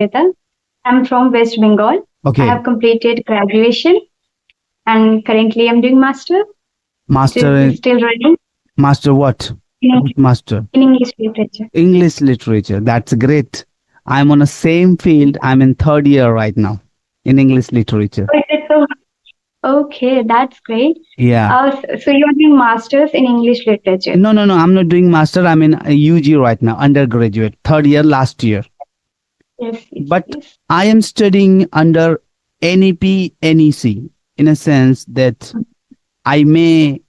Shweta. I'm from West Bengal. I Okay, have completed graduation and currently I'm doing master. It master, is still running master what? in, What master? in English literature. English literature. That's great. I'm on the same field. I'm in third year right now in English literature. Oh, is it so? Okay, that's great. Yeah. So you're doing masters in English literature. No, no, no. I'm not doing master. I'm in UG right now, undergraduate, third year last year. Yes, yes, But yes. I am studying under NEP, NEC in a sense that I may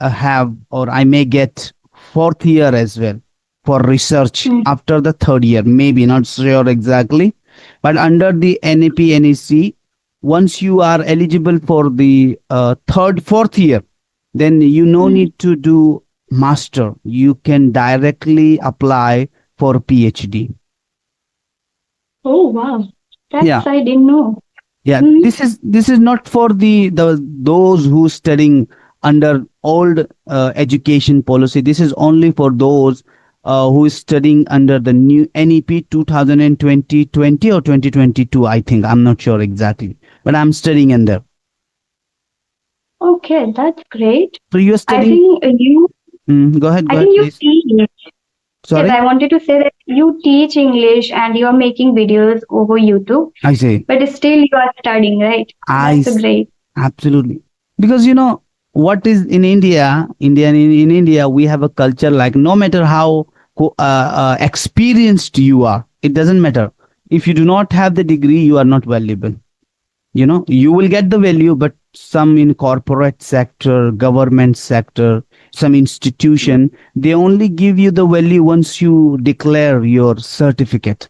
have or I may get fourth year as well for research Mm. after the third year. Maybe not sure exactly, but under the NEP, NEC, once you are eligible for the third, fourth year, then you no Mm. need to do master. You can directly apply for PhD. Oh, wow. Yeah. That's I didn't know. Yeah, Mm. this is not for the those who studying under old education policy. This is only for those who is studying under the new NEP 2020 or 2022. I think I'm not sure exactly, but I'm studying under. Okay, that's great. So you're I studying. think you Go I ahead, think you please. teach. Yes, Sorry, I wanted to say that you teach English and you are making videos over YouTube, I say but still you are studying, right? I That's a s- great. absolutely, because what is in India we have a culture like no matter how experienced you are, it doesn't matter if you do not have the degree, you are not valuable. You will get the value, but some in corporate sector, government sector, some institution, they only give you the value once you declare your certificate.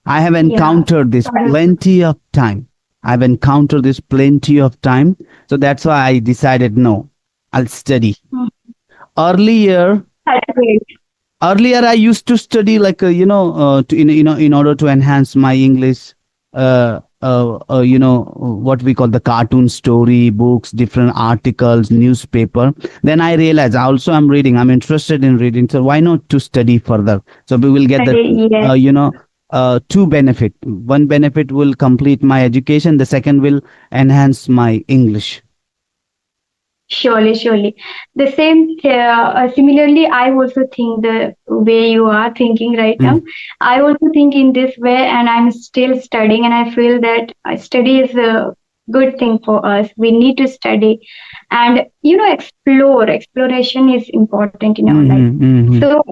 I have Yeah. encountered this That is plenty of time. I've encountered this plenty of time. So that's why I decided no, I'll study. mm, Earlier, that's great. earlier I used to study like in order to enhance my English. What we call the cartoon story books, different articles, newspaper. Then I realized also I'm reading. I'm interested in reading. So why not to study further? So we will get the Yes. two benefit. One benefit will complete my education. The second will enhance my English. Surely, surely. The same, similarly, I also think the way you are thinking right Mm, now. I also think in this way, and I'm still studying, and I feel that study is a good thing for us. We need to study and, explore. Exploration is important in our life. mm-hmm, mm-hmm, So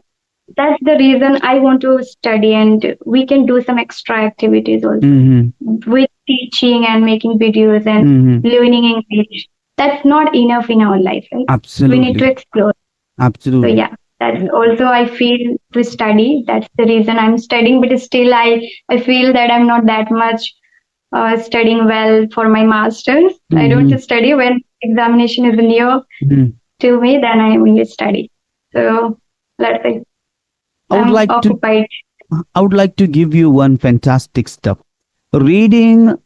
that's the reason I want to study, and we can do some extra activities also mm-hmm, with teaching and making videos and mm-hmm. learning English. That's not enough in our life, right? We need to Absolutely, explore. So absolutely. yeah, that's also I feel to study. That's the reason I'm studying. But still, I feel that I'm not that much studying well for my masters. I don't Mm-hmm, just study when examination is near mm-hmm. to me. Then I only study. So let's say I would I'm like to occupied. I would like to give you one fantastic stuff. Reading,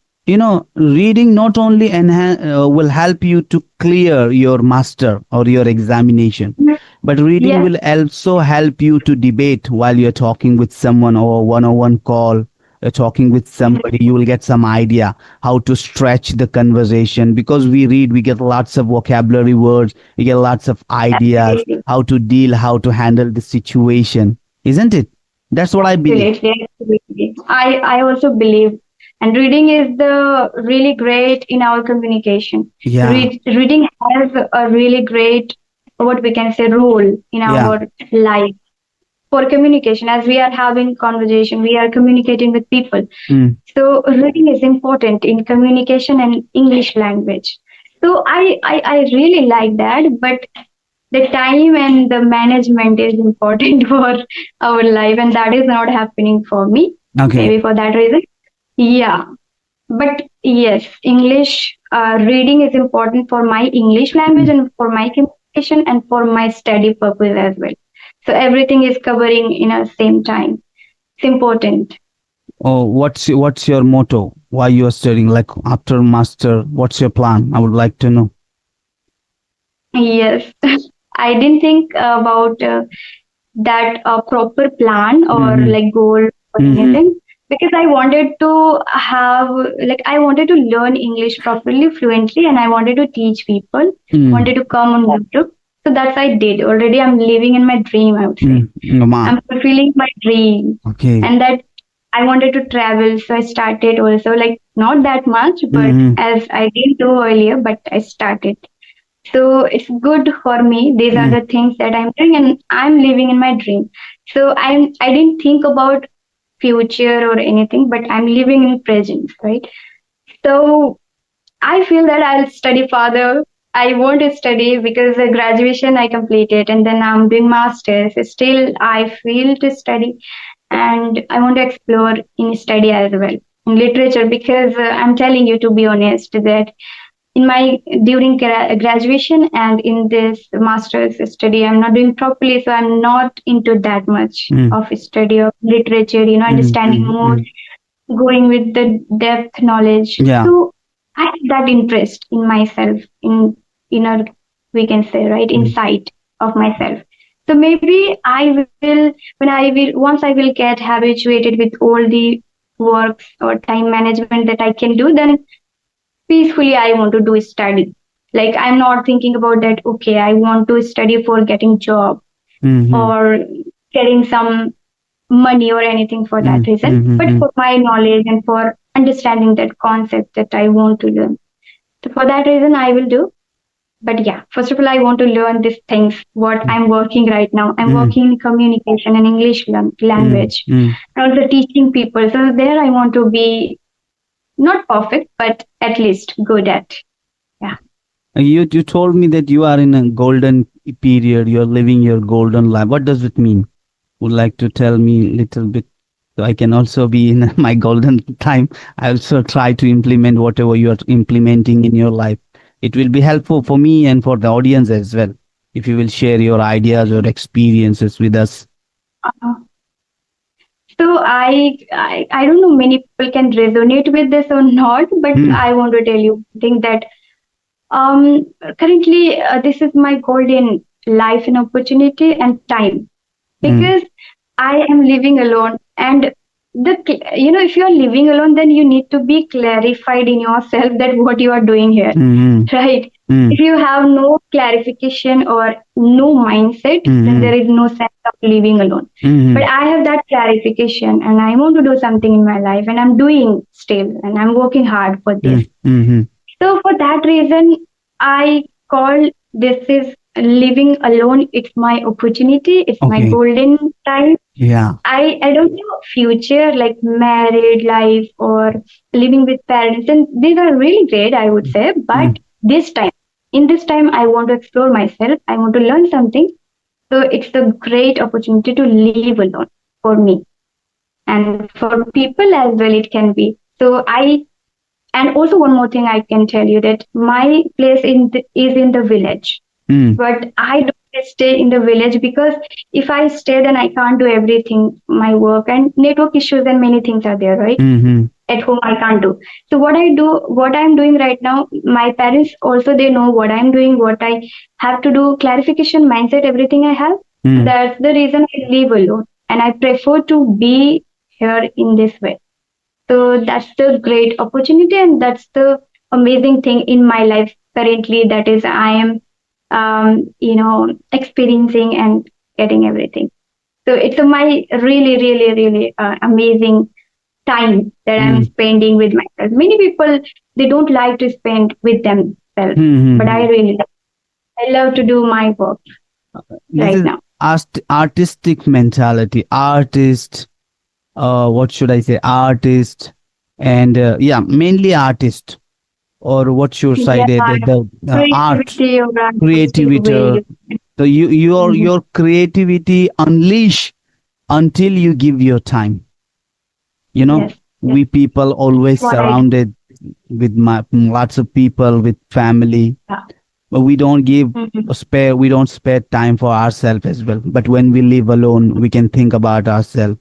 reading not only will help you to clear your master or your examination, but reading Yes, will also help you to debate while you're talking with someone or one-on-one call. You're talking with somebody, you will get some idea how to stretch the conversation because we read, we get lots of vocabulary words, we get lots of ideas, absolutely. how to deal, how to handle the situation, isn't it? That's what I believe. Absolutely, absolutely. I also believe, and reading is the really great in our communication. Yeah, Reading has a really great, what we can say, role in yeah. our life for communication. As we are having conversation, we are communicating with people. Mm, So reading is important in communication and English language. So I really like that, but the time and the management is important for our life, and that is not happening for me, okay. maybe for that reason. Yeah, but yes, English reading is important for my English language Mm. and for my communication and for my study purpose as well. So everything is covering in a same time. It's important. Oh, what's your motto? Why you are studying? Like after master, what's your plan? I would like to know. Yes. I didn't think about that proper plan or Mm-hmm. like goal or Mm-hmm. anything. because I wanted to have, like, I wanted to learn English properly, fluently, and I wanted to teach people, Mm, wanted to come on YouTube. So that's I did. Already I'm living in my dream, I would say. Ma. I'm fulfilling my dream. Okay. And that I wanted to travel. So I started also, like, not that much, but Mm-hmm. as I didn't do earlier, but I started. So it's good for me. These are Mm, the things that I'm doing and I'm living in my dream. So I didn't think about future or anything, but I'm living in present, right? So I feel that I'll study further. I want to study because the graduation I completed and then I'm doing masters. Still, I feel to study and I want to explore in study as well in literature because I'm telling you to be honest that in my during graduation and in this master's study I'm not doing properly, so I'm not into that much mm, of study of literature, mm, understanding mm, more, mm. going with the depth knowledge. Yeah. So I have that interest in myself, in inner, we can say, right, Mm, insight of myself. So maybe I will, when I will, once I will get habituated with all the works or time management that I can do, then peacefully I want to do study. Like I'm not thinking about that, okay, I want to study for getting job mm-hmm. or getting some money or anything for that Mm, reason, but mm-hmm. for my knowledge and for understanding that concept that I want to learn. So for that reason I will do. But yeah, first of all, I want to learn these things, what I'm working right now. I'm Mm, working in communication and English mm, language mm. and also teaching people. So there I want to be not perfect, but at least good at. Yeah. You told me that you are in a golden period. You're living your golden life. What does it mean? Would like to tell me a little bit so I can also be in my golden time. I also try to implement whatever you are implementing in your life. It will be helpful for me and for the audience as well. If you will share your ideas or experiences with us. Uh, So I don't know many people can resonate with this or not, but Hmm. I want to tell you think that um currently this is my golden life and opportunity and time Hmm. because I am living alone and if you are living alone then you need to be clarified in yourself that what you are doing here, Hmm. right? Hmm. If you have no clarification or no mindset, then Hmm. there is no sense of living alone. But Hmm. I have that clarification and I want to do something in my life and I'm doing still and I'm working hard for Hmm. this. Hmm. So for that reason, I call this is living alone. It's my opportunity. It's my Okay. golden time. Yeah. I don't know future like married life or living with parents, and these are really great, I would say. Hmm. But this time, in this time, I want to explore myself. I want to learn something. So it's a great opportunity to live alone for me and for people as well. It can be. So I and also one more thing I can tell you that my place is in the village, Hmm. but I don't stay in the village because if I stay, then I can't do everything, my work and network issues and many things are there, right? Hmm. At home, I can't do. So what I'm doing right now, my parents also they know what I'm doing, what I have to do, clarification, mindset, everything I have. So Hmm. that's the reason I live alone, and I prefer to be here in this way. So that's the great opportunity, and that's the amazing thing in my life currently. That is, I am, experiencing and getting everything. So it's my really, really, really amazing time that I'm Hmm. spending with myself. Many people they don't like to spend with themselves, but I Hmm. really love. I love to do my work This right is now. artistic mentality. Artist, what should I say? Artist, and yeah, mainly artist. Or what's your Yeah, side? The art, creativity or artistic creativity. way. So Mhm. your creativity unleash until you give your time. You know, Yes, yes, we people always what I do. surrounded with lots of people, with family, Yeah. but we don't give Mhm. a spare. We don't spare time for ourselves as well. But when we live alone, we can think about ourselves.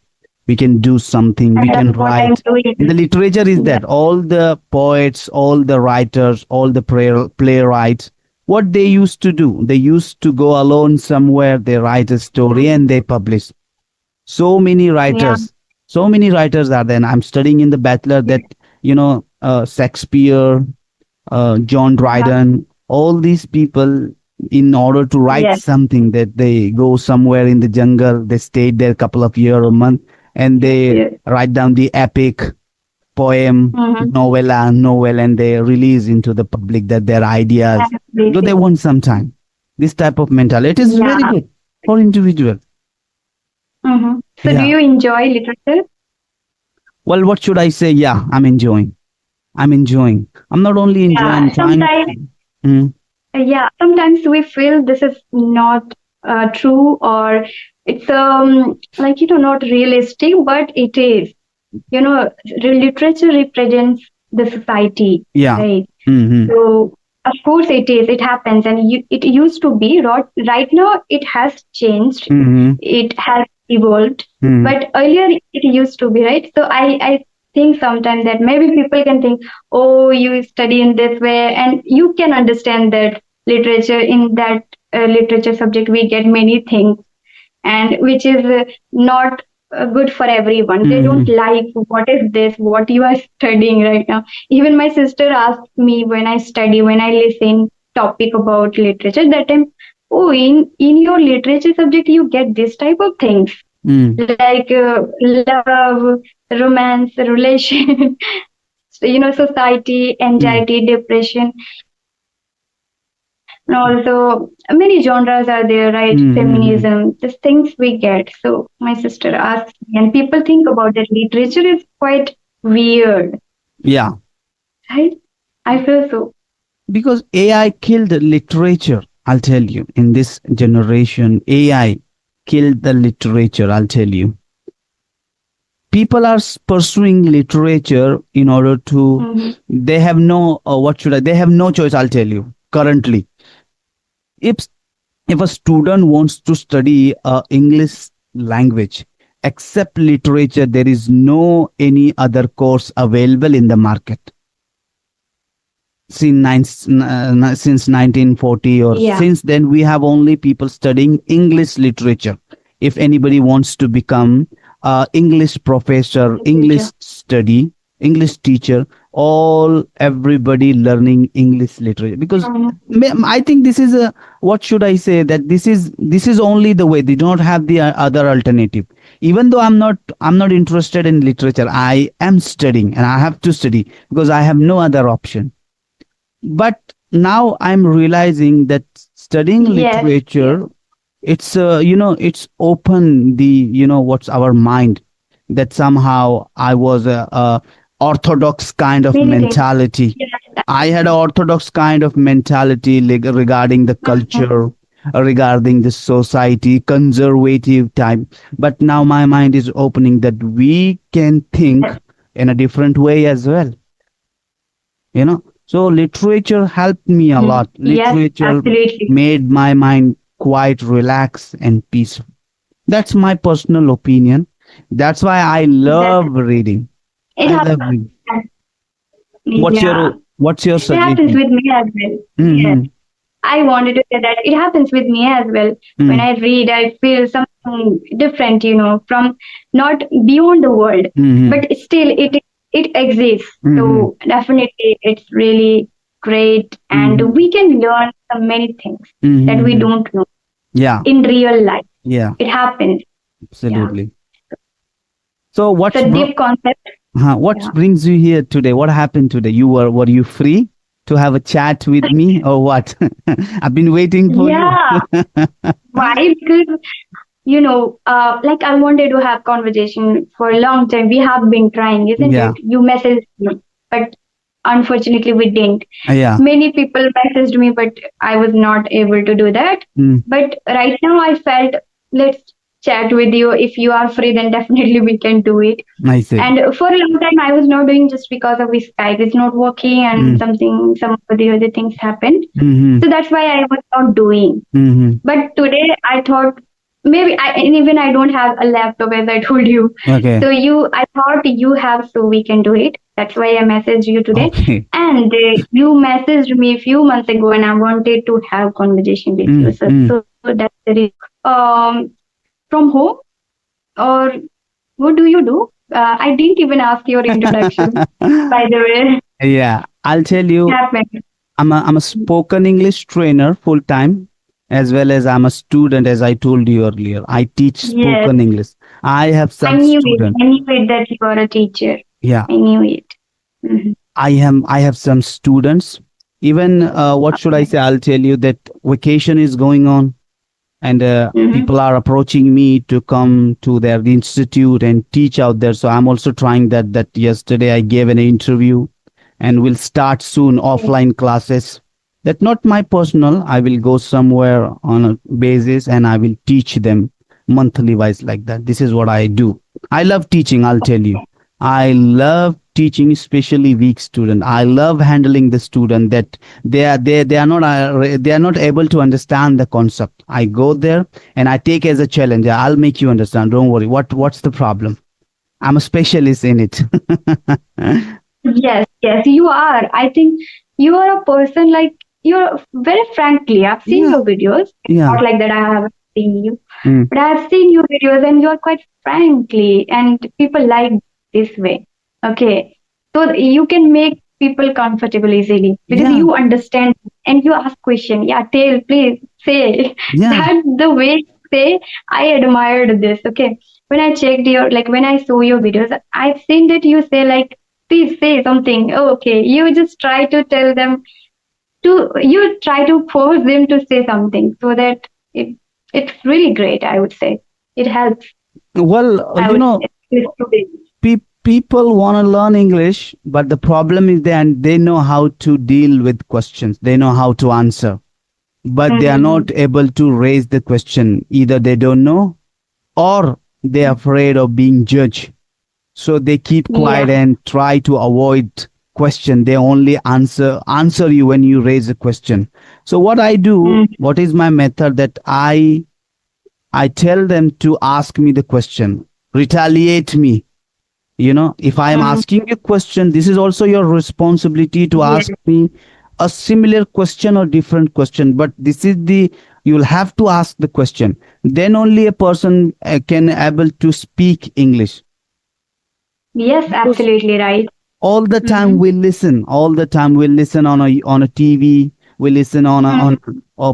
We can do something. And We can that's what I'm write. In the doing. literature is Yeah. that all the poets, all the writers, all the playwrights, what they used to do, they used to go alone somewhere. They write a story and they publish. So many Yeah. writers. So many writers are there. And I'm studying in the bachelor that, Shakespeare, John Yeah. Dryden, all these people, in order to write Yes. something, that they go somewhere in the jungle, they stayed there a couple of years or month, and Yes. they Yes. write down the epic poem, Mm-hmm. novel, and they release into the public that their ideas, because they Absolutely. want some time. This type of mentality is very Yeah. good for individual. Mm-hmm. So, do Yeah. you enjoy literature? Well, what should I say? Yeah, I'm enjoying. I'm enjoying. I'm not only enjoying, Yeah. I'm trying. Sometimes, Mm, yeah. Sometimes we feel this is not true, or it's like not realistic, but it is. Literature represents the society, yeah. right? Mm-hmm. So of course it is. It happens, and it used to be. Right now, it has changed. Mm-hmm. It has evolved, Mm-hmm. but earlier it used to be, right? So I think sometimes that maybe people can think, oh, you study in this way, and you can understand that literature in that literature subject we get many things, and which is not good for everyone. They don't Mm-hmm. like what is this, what you are studying right now. Even my sister asked me when I study, when I listen topic about literature, that time, oh, in your literature subject you get this type of things, Mm-hmm. like love, romance, relation, society, anxiety, depression, and also many genres are there, right? Mm-hmm. Feminism, just things we get. So my sister asked me, and people think about that literature is quite weird, Yeah. right? I feel so. Because AI killed literature, I'll tell you. In this generation, AI killed the literature, I'll tell you. People are pursuing literature in order to, Hmm. they have no, what should I, they have no choice, I'll tell you, currently. If if a student wants to study English language, except literature, there is no any other course available in the market since 1940, or Yeah, since then we have only people studying English literature. If anybody wants to become English professor, literature. English study, English teacher, all everybody learning English literature, because Mhm. I think this is a, what should I say, that this is only the way. They don't have the other alternative. Even though I'm not interested in literature, I am studying and I have to study because I have no other option. But now I'm realizing that studying Yes, yes, literature, it's open the, what's our mind, that somehow I was a orthodox kind of many things. mentality. Yes. I had an orthodox kind of mentality, like, regarding the Mhm. culture, regarding the society, conservative type. But now my mind is opening that we can think Yes. in a different way as well. So literature helped me a Mhm. lot. Yes, Literature absolutely. made my mind quite relaxed and peaceful. That's my personal opinion. That's why I That love reading. it I love happens. reading. what's Yeah, your what's your it happens suggestion? with me as well. Yes. Mm-hmm. I wanted to say that it happens with me as well. When I read, I feel something different, from not beyond the world, Mm-hmm. but still it exists. Mm-hmm. So definitely, it's really great, and Mm-hmm. we can learn so many things that we Mm-hmm. don't know Yeah. in real life. Yeah. It happens. Yeah, Absolutely. So it's a deep concept. what Yeah. brings you here today? What happened today? Were you free to have a chat with me, or what? I've been waiting for you. Yeah. Why? Because like I wanted to have conversation for a long time. We have been trying, isn't Yeah. it? You messaged me, but unfortunately we didn't. Yeah. Many people messaged me, but I was not able to do that. Mm, But right now I felt, let's chat with you. If you are free, then definitely we can do it. I see. And for a long time I was not doing, just because of Skype is not working, and Mm, some of the other things happened. mm-hmm. So that's why I was not doing. Mm-hmm. But today I thought, maybe and even I don't have a laptop, as I told you. Okay. So I thought you have, so we can do it. That's why I messaged you today. Okay. And you messaged me a few months ago, and I wanted to have conversation with you. Mm, mm. So that's the reason. From home, or what do you do? I didn't even ask your introduction, by the way. Yeah, I'll tell It you, happened. I'm a spoken English trainer full time, as well as I'm a student, as I told you earlier. I teach Yes, spoken English. I have I some knew it. students. I knew it that you are a teacher. Yeah, I knew it. Hmm. I have some students. Even what should I say? I'll tell you that vacation is going on, and Hmm. people are approaching me to come to their institute and teach out there. So I'm also trying that. That yesterday I gave an interview, and will start soon offline classes. That not my personal. I will go somewhere on a basis, and I will teach them monthly wise like that. This is what I do. I love teaching. I'll tell you. I love teaching, especially weak student. I love handling the student that they are not able to understand the concept. I go there and I take as a challenge. I'll make you understand. Don't worry. What's the problem? I'm a specialist in it. Yes, yes, you are. I think you are a person like you're very frankly. I've seen Yeah, your videos. It's yeah. not like that I haven't seen you, Mm, but I've seen your videos and you're quite frankly, and people like this way. Okay, so you can make people comfortable easily because yeah, you understand and you ask question. Yeah, tell, please say. yeah. That the way you say, I admired this. Okay, when I checked your like when I saw your videos, I've seen that you say like please say something. Oh, okay, you just try to tell them to you try to force them to say something so that it's really great. I would say it helps. Well, I would say with students. people want to learn English, but the problem is they know how to deal with questions. They know how to answer, but they are Mm-hmm. not able to raise the question. Either they don't know, or they're afraid of being judged. So they keep quiet Yeah. and try to avoid question. They only answer you when you raise a question. So what I do, Mm-hmm. what is my method, that I tell them to ask me the question, retaliate me. If I am asking you a question, this is also your responsibility to Yes. ask me a similar question or different question. But this is the you'll have to ask the question. Then only a person can able to speak English. Yes. Because Absolutely right. all the time Mm-hmm. we listen, all the time we listen on a TV, we listen on a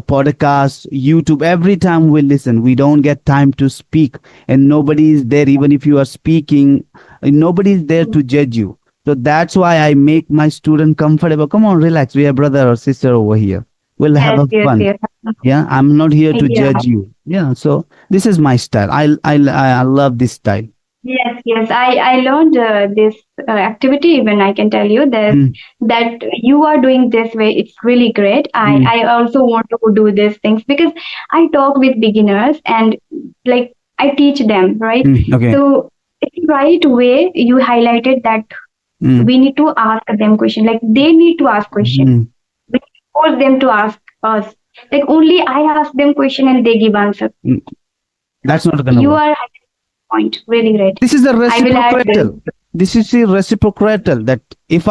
podcast, YouTube. Every time we listen, we don't get time to speak, and nobody is there. Even if you are speaking, nobody is there to judge you. So that's why I make my student comfortable. Come on, relax, we have brother or sister over here, we'll have Yes. a Yes. fun. Yes. Yeah, I'm not here to Yeah. judge you. Yeah, so this is my style. I love this style. Yes, yes. I learned this activity. Even I can tell you this Mm, that you are doing this way. It's really great. mm, I also want to do these things because I talk with beginners and like I teach them, right? okay. So it's right way you highlighted that Mm, we need to ask them question. Like they need to ask question. mm, We force them to ask us. Like only I ask them question and they give answer. mm. That's not gonna You work. are point really great. This is the I will add this. reciprocatal. This is the reciprocatal, that if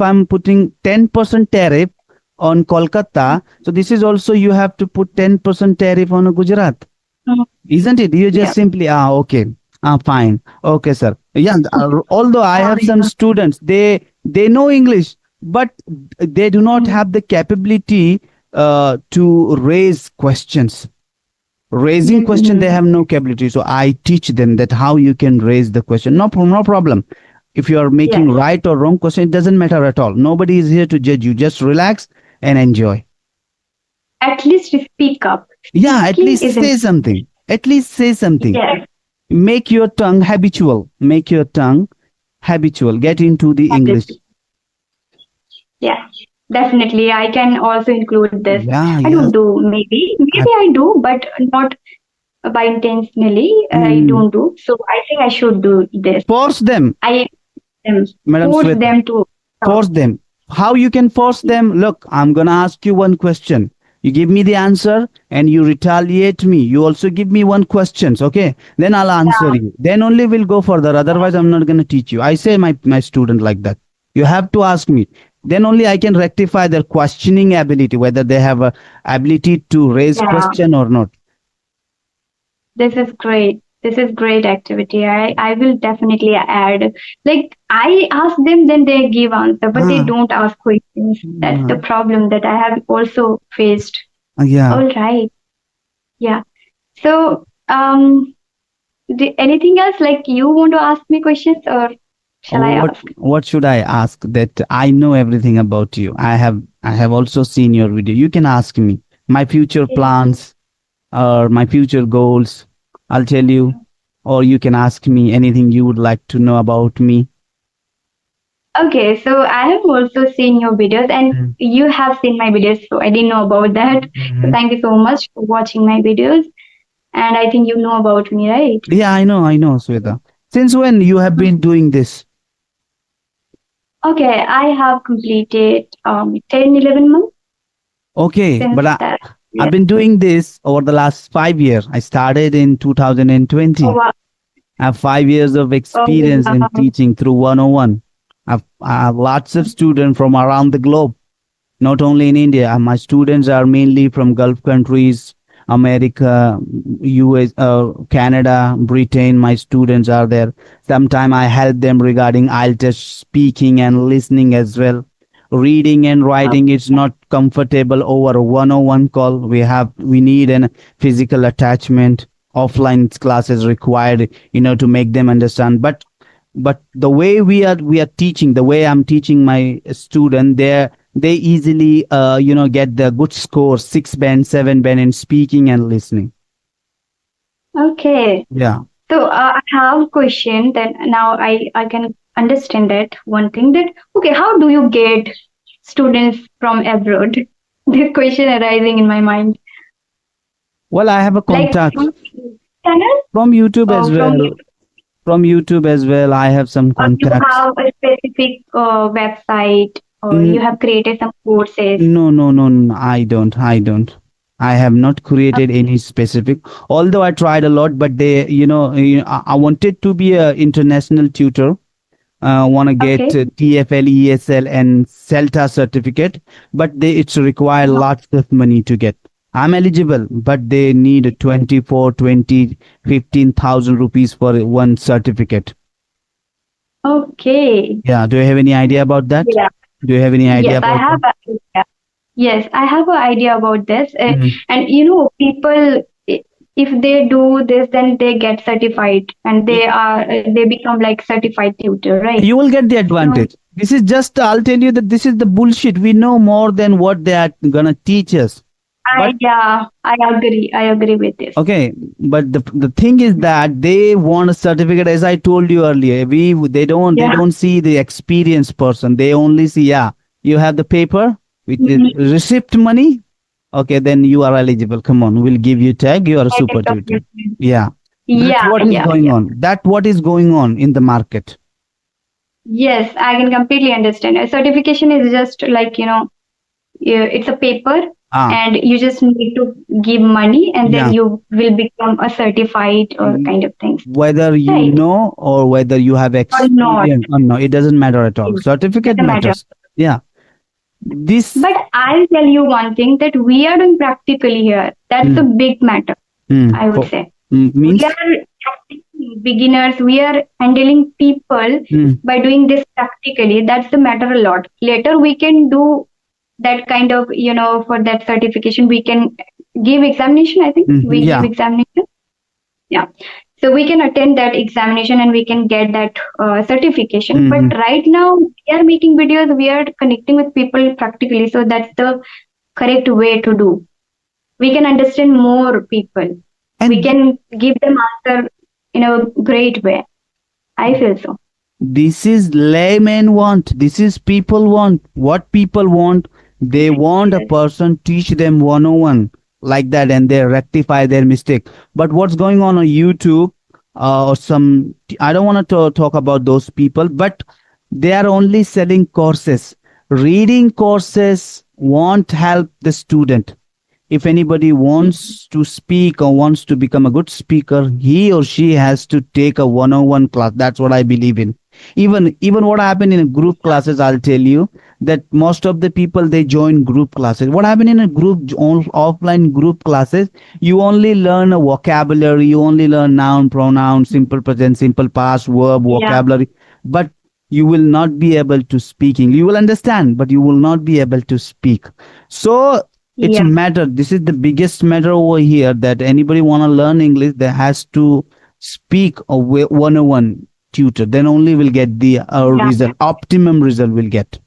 I'm putting 10% tariff on Kolkata, so this is also you have to put 10% tariff on Gujarat, Mm, isn't it? You just yeah. simply okay, fine, okay, sir. Yeah, although I have some students, they know English, but they do not Mm, have the capability to raise questions. Raising question, they mhm. have no capability. So I teach them that how you can raise the question. No problem. If you are making Yes. right or wrong question, it doesn't matter at all. Nobody is here to judge you. Just relax and enjoy. At least speak up. Yeah, at Speaking least is say important. something. At least say something. Yes. Make your tongue habitual. Make your tongue habitual. Get into the English. Absolutely. Yeah. Definitely. I can also include this. Yeah, I don't yes. do maybe I, I do, but not by intentionally. I mm, don't do. So I think I should do this. force them, I Madam force Sweta. them to talk. Force them. How you can force them? Look, I'm gonna ask you one question. You give me the answer and you retaliate me. You also give me one questions, okay? Then I'll answer Yeah. you. Then only we'll go further. Otherwise, I'm not gonna teach you. I say my student like that. You have to ask me. Then only I can rectify their questioning ability, whether they have a ability to raise Yeah. question or not. This is great. This is great activity. I will definitely add. Like I ask them, then they give answer, but they Ah, don't ask questions. That's the mm, problem that I have also faced. yeah. All right. Yeah. So, anything else like you want to ask me questions, or shall I What ask? what should I ask? That I know everything about you. I have also seen your video. You can ask me my future plans or my future goals. I'll tell you, or you can ask me anything you would like to know about me. Okay, so I have also seen your videos and Mm. you have seen my videos, so I didn't know about that. So Mhm. thank you so much for watching my videos. And I think you know about me, right? Yeah, I know, Sweta. Since when you have been doing this? Okay, I have completed 10, 11 months Okay, since but that. I've Yeah. been doing this over the last 5 years. I started in Oh, 2020. wow. I have 5 years of Oh, experience in wow. teaching through 101. I have lots of students from around the globe, not only in India. My students are mainly from Gulf countries, America, US, Canada, Britain. My students are there. Sometimes I help them regarding IELTS speaking and listening as well. Reading and Oh, writing is not comfortable over a 101 call. We need an physical attachment. Offline classes required, to make them understand. But the way we are teaching, the way I'm teaching my student, they easily get the good score, 6 band, 7 band in speaking and listening. okay. Yeah. So I have a question that now I can understand that one thing that, okay, how do you get students from abroad? This question arising in my mind. Well, I have a Like contact from channel from YouTube as or from well. From YouTube as well, I have some you contacts. have a specific website or you Mm, have created some courses. no, no, no, no, I don't. I have not created any specific. Although I tried a lot, but I wanted to be a international tutor. Want to get Okay. TFL, ESL, and CELTA certificate, but it's require lots of money to get. I'm eligible, but they need 24, 20, 15,000 rupees for one certificate. Okay. Yeah. Do you have any idea about that? Yeah. Do you have any idea Yes, I about have. that? Yes, I have an idea about this. Mhm. And people, if they do this, then they get certified and they become like certified tutor, right? You will get the So, advantage. This is just, I'll tell you that this is the bullshit. We know more than what they are gonna teach us. But yeah, I agree. I agree with this. okay, but the thing is that they want a certificate, as I told you earlier. They Yeah. don't see the experienced person. They only see, yeah, you have the paper, which is Mhm. receipt money. Okay, then you are eligible. Come on, we'll give you tag. You are a I super get the tutor. point. Yeah, that's Yeah, what is yeah, going yeah. on. That what is going on in the market. Yes, I can completely understand. A certification is just like, it's a paper Ah, and you just need to give money and then yeah. you will become a certified or Mm, kind of things. whether you Right. know or whether you have Or not. experience or no, it doesn't matter at all. Yeah. Certificate Doesn't matter. matters. Yeah. This. But I'll tell you one thing that we are doing practically here. That's a Mm, big matter, I would say. We means. are beginners, we are handling people Mm, by doing this practically. That's the matter a lot. Later, we can do that kind of, for that certification, we can give examination. I think we give yeah. examination. Yeah. So we can attend that examination and we can get that certification. But Mhm. right now, we are making videos, we are connecting with people practically. So that's the correct way to do. We can understand more people. We And can give them answer in a great way. I feel so. this is layman want. This is people want. What people want, they want a Yes. person teach them 101 like that, and they rectify their mistake. But what's going on YouTube, or some, I don't want to talk about those people, but they are only selling courses. Reading courses won't help the student. If anybody wants to speak or wants to become a good speaker, he or she has to take a 101 class. That's what I believe in. Even what happened in group classes, I'll tell you, that most of the people they join group classes. What happened in a offline group classes? You only learn a vocabulary, you only learn noun, pronoun, simple present, simple past, verb, Yeah. vocabulary, but you will not be able to speaking. You will understand, but you will not be able to speak. So it's a Yeah. matter. This is the biggest matter over here, that anybody want to learn English, they has to speak a one-on-one tutor. Then only will get the Yeah. result, optimum result will get.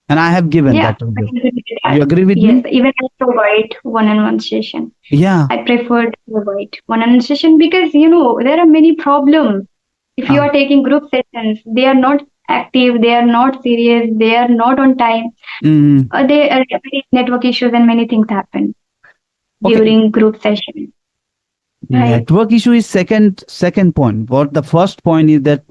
And I have given Yeah. that to I you. agree with You that. agree with Yes. me? Even I provide one-on-one session. Yeah. I prefer to provide one-on-one session because there are many problems. If you Ah, are taking group sessions, they are not active, they are not serious, they are not on time. mm, They many network issues and many things happen okay. during group session, right? Network issue is second point. What the first point is that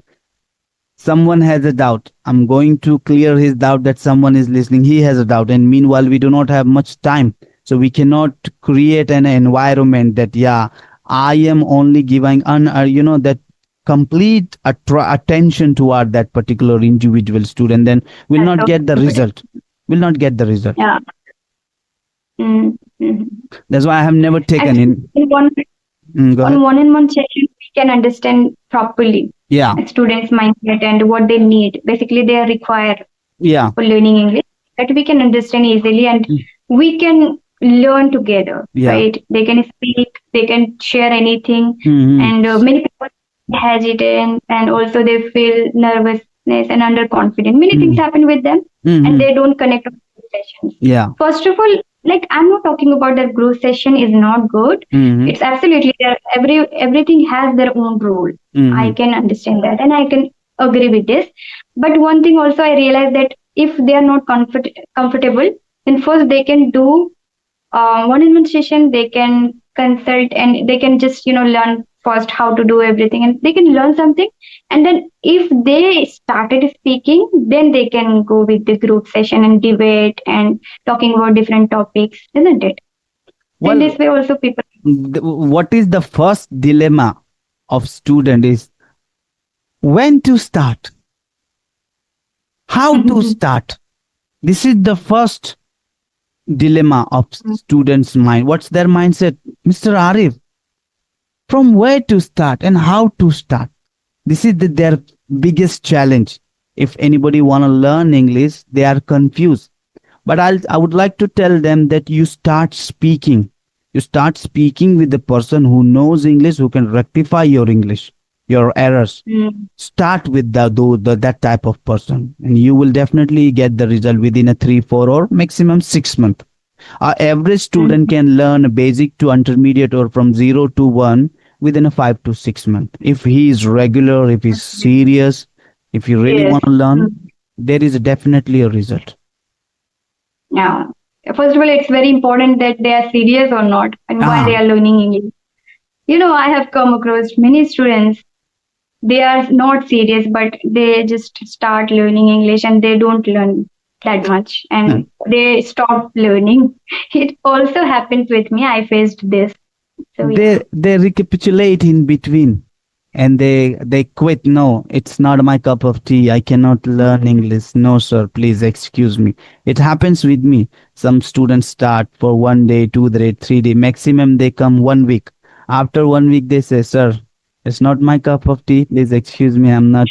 someone has a doubt. I'm going to clear his doubt that someone is listening. He has a doubt, and meanwhile we do not have much time, so we cannot create an environment that yeah, I am only giving that complete attention toward that particular individual student. Then will Yeah, not so get the comfortable. result. Will not get the result. Yeah. Mm-hmm. That's why I have never taken Actually, in. in Go on ahead. one-on-one session, we can understand properly Yeah, a students' mindset and what they need. Basically, they are required yeah, for learning English that we can understand easily and mm, we can learn together, yeah. right? They can speak, they can share anything, Hmm. and many people hesitant and also they feel nervousness and underconfident. Many things Hmm. happen with them and Hmm. they don't connect on group sessions. Yeah. First of all, like I'm not talking about that group session is not good. Hmm. It's absolutely there. Everything has their own role. I Hmm. can understand that and I can agree with this. But one thing also I realized that if they are not comfortable, then first they can do one-on-one session. They can consult and they can just learn first how to do everything and they can learn something. And then if they started speaking, then they can go with the group session and debate and talking about different topics, isn't it? In Well, this way also people. what is the first dilemma of student is when to start, how to start. This is the first dilemma of students' mind. What's their mindset, Mr. Arif? From where to start and how to start? This is their biggest challenge. If anybody want to learn English, they are confused. But I would like to tell them that you start speaking. You start speaking with the person who knows English, who can rectify your English, your errors. Mm, Start with that type of person, and you will definitely get the result within a 3, 4, or maximum 6 months. Our average mm, student can learn basic to intermediate or from 0 to 1 within a 5 to 6 months. If he is regular, if he's serious, if you really yes. want to learn, Mm, there is definitely a result. yeah. First of all, it's very important that they are serious or not and why Ah, they are learning English. I have come across many students. They are not serious, but they just start learning English and they don't learn that much hmm. and they stop learning. It also happens with me. I faced this. So yeah. They recapitulate in between, and they quit. No, it's not my cup of tea. I cannot learn English. No, sir, please excuse me. It happens with me. Some students start for 1 day, 2 day, 3 day, maximum they come 1 week. After 1 week they say, sir, it's not my cup of tea. Please excuse me. I'm not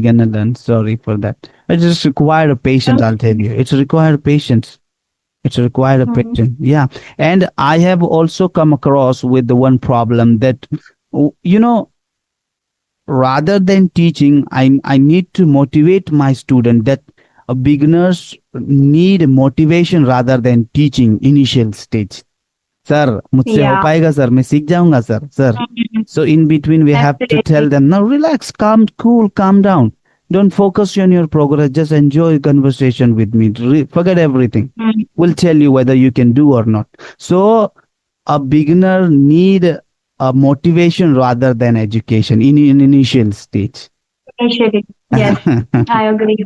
gonna learn. Sorry for that. It just require a patience, I'll tell you. It's required patience. It's required a Mhm. patient. Yeah. And I have also come across with the one problem that, you know, rather than teaching, I need to motivate my student that beginners need motivation rather than teaching initial stage. Sir, मुझसे हो Yeah. पाएगा sir, मैं सीख जाऊंगा sir, sir. Mhm. So in between we have to tell Absolutely. them, now relax, calm, cool, calm down. Don't focus on your progress, just enjoy conversation with me. Forget everything. Mhm. We'll tell you whether you can do or not. So a beginner need a motivation rather than education in initial stage. Initially. Yes, I agree.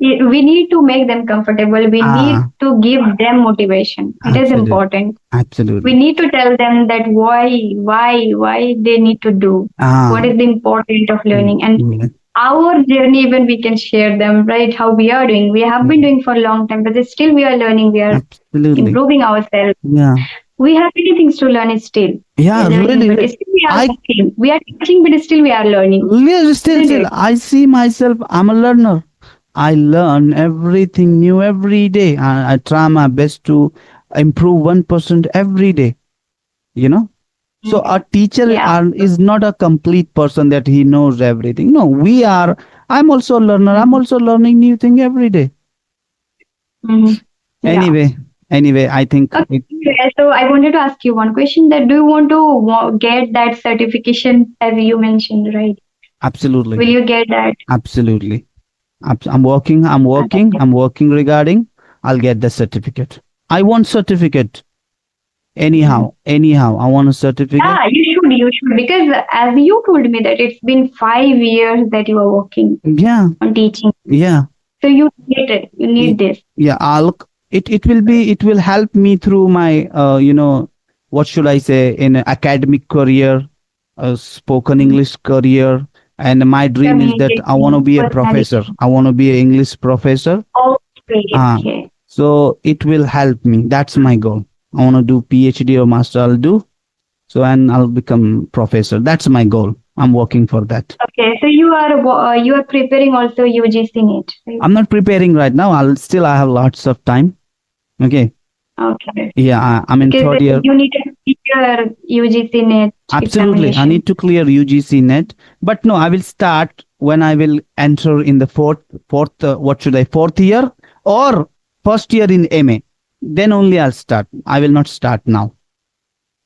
We need to make them comfortable. We need Ah, to give them motivation. It is absolutely, important. We absolutely. need to tell them that why they need to do. What Ah, is the importance of mm, learning? And mm. our journey, even we can share them, right? How we are doing. We have been Mm. doing for a long time, but still we are learning. We are Absolutely. improving ourselves. Yeah. We have many things to learn still. We Yeah, are learning, really. but still we are I working. We are teaching, but still we are learning, yeah, isn't still, it? I see myself, I'm a learner. I learn everything new every day. I try my best to improve 1% every day, you know? So a Mhm. teacher Yeah. is not a complete person that he knows everything. No, I'm also a learner. I'm Mhm. also learning new thing every day. Mhm. Yeah. Anyway, I think it Okay. So I wanted to ask you one question. That do you want to get that certification as you mentioned, right? absolutely, Will you get that? absolutely. I'm working, I'm working regarding, I'll get the certificate. I want certificate. Mhm. Anyhow, I want a certificate. Yeah, you should, because as you told me that it's been 5 years that you are working Yeah, on teaching. yeah, So you need it. You y- need this. yeah. It will help me through my, what should I say, in academic career, spoken Mhm. English career. And my dream is that I want to Communication, be a professor. personality. I want to be an English professor. Okay, Uh, okay. so it will help me. That's my goal. I want to do PhD or master. I'll do so, and I'll become professor. That's my goal. I'm working for that. Okay, so you are preparing also UGC NET, right? I'm not preparing right now. I have lots of time. Okay. Okay. Yeah, I'm in Because third year. you need to clear UGC NET Absolutely. I examination. need to clear UGC net. But no, I will start when I will enter in the what should I, fourth year or first year in MA. Then only I'll start. I will not start now.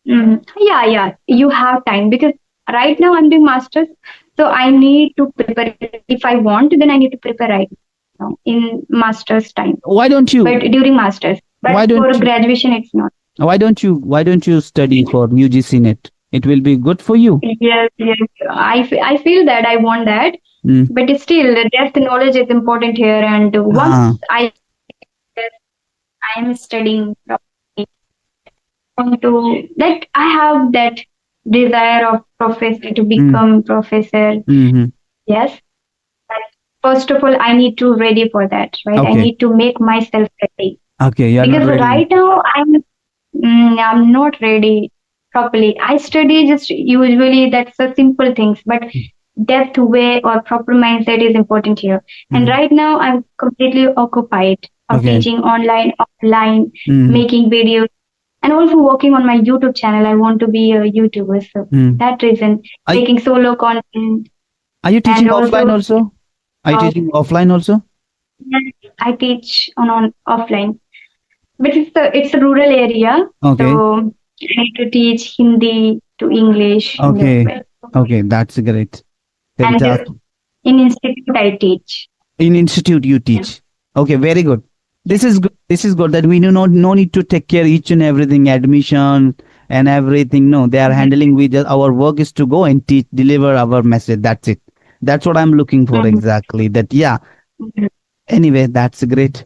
Yeah, yeah. You have time because right now I'm doing masters, so I need to prepare. If I want, then I need to prepare right now in masters time. Why don't But you? during masters, but Why for don't you? graduation, it's not. Why don't you study for UGC net? It will be good for you. Yes, yes. I feel that I want that, Mm. but still, the depth knowledge is important here. And once Ah, I am studying properly, want to like I have that desire of professor to mm, become professor. mm-hmm. Yes, but first of all, I need to ready for that, right? I Okay. need to make myself ready Okay. You're not because ready. right now I'm not ready properly. I study just usually that's the simple things, but depth way or proper mindset is important here. And Mm. right now I'm completely occupied of Okay. teaching online, offline, Mm. making videos, and also working on my YouTube channel. I want to be a YouTuber, so Mm. that reason Are, making solo content are you and teaching offline also also? Are you uh, teaching offline also? I teach on offline, but it's a rural area, Okay. so I need to teach Hindi to English in the Okay. way. Okay. That's great. And Fantastic. in institute I teach. In institute you Yeah. teach. Okay. Very good. This is good. This is good that we do not no need to take care each and everything, admission and everything. No, they are handling. We just our work is to go and teach, deliver our message. That's it. That's what I'm looking for Mhm. exactly. That yeah. Mhm. Anyway, that's great.